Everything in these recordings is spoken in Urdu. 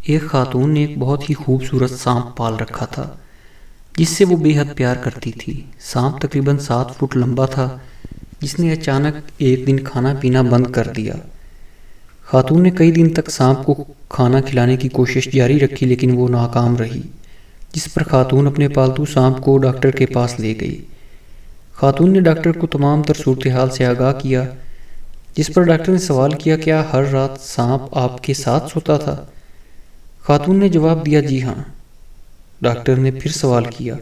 ایک خاتون نے ایک بہت ہی خوبصورت سانپ پال رکھا تھا جس سے وہ بے حد پیار کرتی تھی۔ سانپ تقریباً 7 فٹ لمبا تھا جس نے اچانک ایک دن کھانا پینا بند کر دیا۔ خاتون نے کئی دن تک سانپ کو کھانا کھلانے کی کوشش جاری رکھی لیکن وہ ناکام رہی، جس پر خاتون اپنے پالتو سانپ کو ڈاکٹر کے پاس لے گئی۔ خاتون نے ڈاکٹر کو تمام تر صورتحال سے آگاہ کیا، جس پر ڈاکٹر نے سوال کیا کیا ہر رات سانپ آپ کے ساتھ سوتا تھا؟ خاتون نے جواب دیا جی ہاں۔ ڈاکٹر نے پھر سوال کیا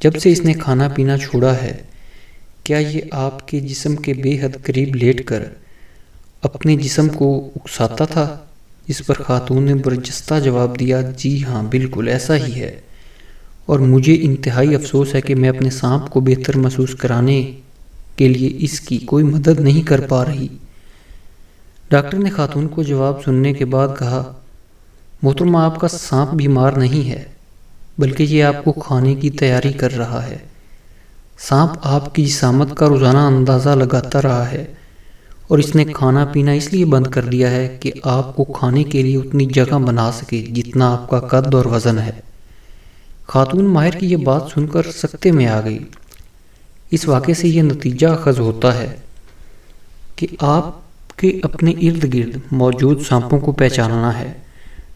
جب سے اس نے کھانا پینا چھوڑا ہے کیا یہ آپ کے جسم کے بے حد قریب لیٹ کر اپنے جسم کو اکساتا تھا؟ اس پر خاتون نے برجستہ جواب دیا جی ہاں بالکل ایسا ہی ہے، اور مجھے انتہائی افسوس ہے کہ میں اپنے سانپ کو بہتر محسوس کرانے کے لیے اس کی کوئی مدد نہیں کر پا رہی۔ ڈاکٹر نے خاتون کو جواب سننے کے بعد کہا محترمہ آپ کا سانپ بیمار نہیں ہے بلکہ یہ آپ کو کھانے کی تیاری کر رہا ہے۔ سانپ آپ کی جسامت کا روزانہ اندازہ لگاتا رہا ہے اور اس نے کھانا پینا اس لیے بند کر دیا ہے کہ آپ کو کھانے کے لیے اتنی جگہ بنا سکے جتنا آپ کا قد اور وزن ہے۔ خاتون ماہر کی یہ بات سن کر سکتے میں آ گئی۔ اس واقعے سے یہ نتیجہ اخذ ہوتا ہے کہ آپ کے اپنے ارد گرد موجود سانپوں کو پہچاننا ہے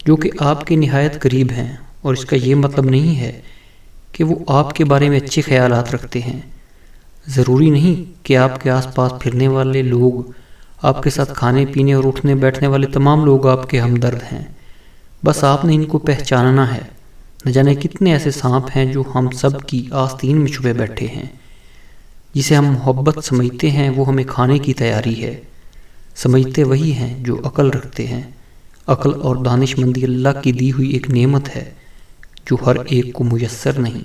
جو کہ آپ کے نہایت قریب ہیں، اور اس کا یہ مطلب نہیں ہے کہ وہ آپ کے بارے میں اچھے خیالات رکھتے ہیں۔ ضروری نہیں کہ آپ کے آس پاس پھرنے والے لوگ، آپ کے ساتھ کھانے پینے اور اٹھنے بیٹھنے والے تمام لوگ آپ کے ہمدرد ہیں، بس آپ نے ان کو پہچاننا ہے۔ نہ جانے کتنے ایسے سانپ ہیں جو ہم سب کی آستین میں چھپے بیٹھے ہیں۔ جسے ہم محبت سمجھتے ہیں وہ ہمیں کھانے کی تیاری ہے۔ سمجھتے وہی ہیں جو عقل رکھتے ہیں۔ عقل اور دانش مندی اللہ کی دی ہوئی ایک نعمت ہے جو ہر ایک کو میسر نہیں۔